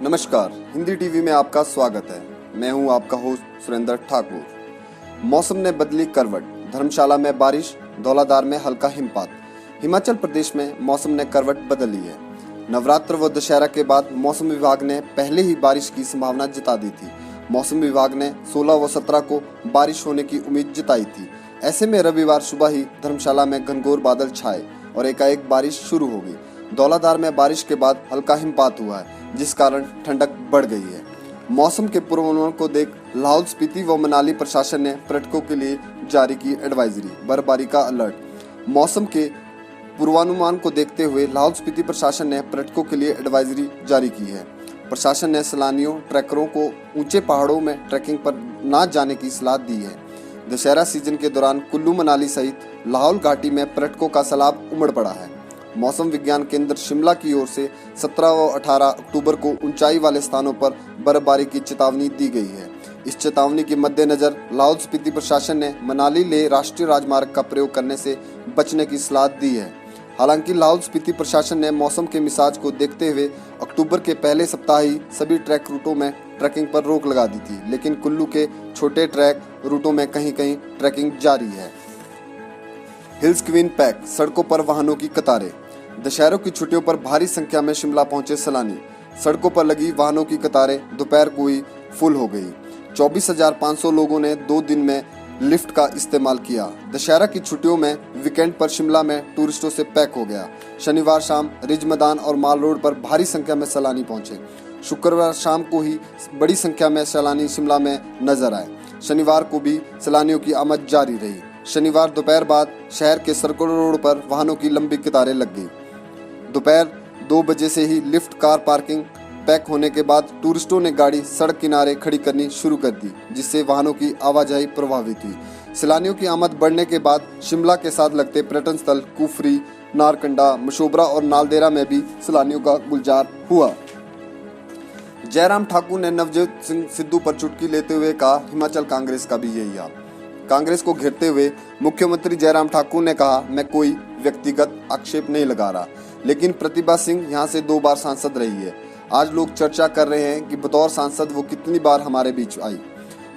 नमस्कार, हिंदी टीवी में आपका स्वागत है। मैं हूं आपका होस्ट सुरेंद्र ठाकुर। मौसम ने बदली करवट, धर्मशाला में बारिश, धौलाधार में हल्का हिमपात। हिमाचल प्रदेश में मौसम ने करवट बदली है। नवरात्र व दशहरा के बाद मौसम विभाग ने पहले ही बारिश की संभावना जता दी थी। मौसम विभाग ने 16 व 17 को बारिश होने की उम्मीद जताई थी। ऐसे में रविवार सुबह ही धर्मशाला में घनघोर बादल छाए और एकाएक बारिश शुरू हो गई। धौलाधार में बारिश के बाद हल्का हिमपात हुआ है, जिस कारण ठंडक बढ़ गई है। मौसम के पूर्वानुमान को देख लाहौल स्पीति व मनाली प्रशासन ने पर्यटकों के लिए जारी की एडवाइजरी, बर्फबारी का अलर्ट। मौसम के पूर्वानुमान को देखते हुए लाहौल स्पीति प्रशासन ने पर्यटकों के लिए एडवाइजरी जारी की है। प्रशासन ने सैलानियों, ट्रैकरों को ऊंचे पहाड़ों में ट्रैकिंग पर न जाने की सलाह दी है। दशहरा सीजन के दौरान कुल्लू मनाली सहित लाहौल घाटी में पर्यटकों का सैलाब उमड़ पड़ा है। मौसम विज्ञान केंद्र शिमला की ओर से 17 व 18 अक्टूबर को ऊंचाई वाले स्थानों पर बर्फबारी की चेतावनी दी गई है। इस चेतावनी के मद्देनजर लाहौल स्पीति प्रशासन ने मनाली ले राष्ट्रीय राजमार्ग का प्रयोग करने से बचने की सलाह दी है। हालांकि लाहौल स्पीति प्रशासन ने मौसम के मिजाज को देखते हुए अक्टूबर के पहले सप्ताह ही सभी ट्रैक रूटों में ट्रैकिंग पर रोक लगा दी थी, लेकिन कुल्लू के छोटे ट्रैक रूटों में कहीं कहीं ट्रैकिंग जारी है। हिल्स क्वीन पैक, सड़कों पर वाहनों की कतारें। दशहरों की छुट्टियों पर भारी संख्या में शिमला पहुंचे सैलानी। सड़कों पर लगी वाहनों की कतारें दोपहर को ही फुल हो गई। 24,500 लोगों ने 2 दिन में लिफ्ट का इस्तेमाल किया। दशहरा की छुट्टियों में वीकेंड पर शिमला में टूरिस्टों से पैक हो गया। शनिवार शाम रिज मैदान और माल रोड पर भारी संख्या में सैलानी पहुंचे। शुक्रवार शाम को ही बड़ी संख्या में सैलानी शिमला में नजर आए। शनिवार को भी सैलानियों की आमद जारी रही। शनिवार दोपहर बाद शहर के सर्कुलर रोड पर वाहनों की लंबी कतारें लग गई। दोपहर 2 बजे से ही लिफ्ट, कार पार्किंग पैक होने के बाद टूरिस्टों ने गाड़ी सड़क किनारे खड़ी करनी शुरू कर दी, जिससे वाहनों की आवाजाही प्रभावित हुई। सैलानियों की आमद बढ़ने के बाद शिमला के साथ लगते पर्यटन स्थल कुफरी, नारकंडा, मशोबरा और नालदेहरा में भी सैलानियों का गुलजार हुआ। जयराम ठाकुर ने नवजोत सिंह सिद्धू पर चुटकी लेते हुए कहा, हिमाचल कांग्रेस का भी यही हाल। कांग्रेस को घेरते हुए मुख्यमंत्री जयराम ठाकुर ने कहा, मैं कोई व्यक्तिगत आक्षेप नहीं लगा रहा, लेकिन प्रतिभा सिंह यहाँ से 2 बार सांसद रही है। आज लोग चर्चा कर रहे हैं कि बतौर सांसद वो कितनी बार हमारे बीच आई।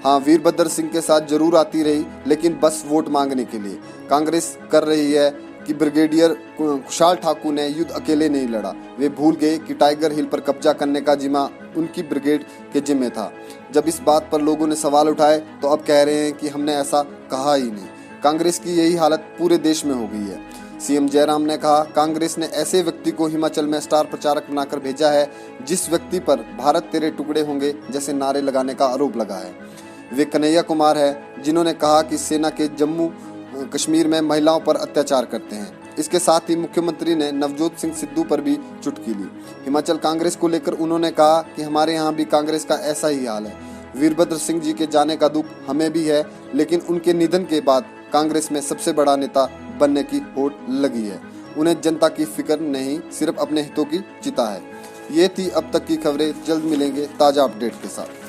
हाँ, वीरभद्र सिंह के साथ जरूर आती रही, लेकिन बस वोट मांगने के लिए। कांग्रेस कर रही है कि ब्रिगेडियर खुशहाल ठाकुर ने युद्ध अकेले नहीं लड़ा। वे भूल गए कि टाइगर हिल पर कब्जा करने का जिम्मा उनकी ब्रिगेड के जिम्मे था। जब इस बात पर लोगों ने सवाल उठाए तो अब कह रहे हैं कि हमने ऐसा कहा ही नहीं। कांग्रेस की यही हालत पूरे देश में हो गई है। सीएम जयराम ने कहा, कांग्रेस ने ऐसे व्यक्ति को हिमाचल में स्टार प्रचारक बनाकर भेजा है जिस व्यक्ति पर भारत तेरे टुकड़े होंगे जैसे नारे लगाने का आरोप लगा है। वे कन्हैया कुमार है, जिन्होंने कहा कि सेना के जम्मू कश्मीर में महिलाओं पर अत्याचार करते हैं। इसके साथ ही मुख्यमंत्री ने नवजोत सिंह सिद्धू पर भी चुटकी ली। हिमाचल कांग्रेस को लेकर उन्होंने कहा कि हमारे यहाँ भी कांग्रेस का ऐसा ही हाल है। वीरभद्र सिंह जी के जाने का दुख हमें भी है, लेकिन उनके निधन के बाद कांग्रेस में सबसे बड़ा नेता बनने की होड़ लगी है। उन्हें जनता की फिक्र नहीं, सिर्फ अपने हितों की चिंता है। ये थी अब तक की खबरें। जल्द मिलेंगे ताज़ा अपडेट के साथ।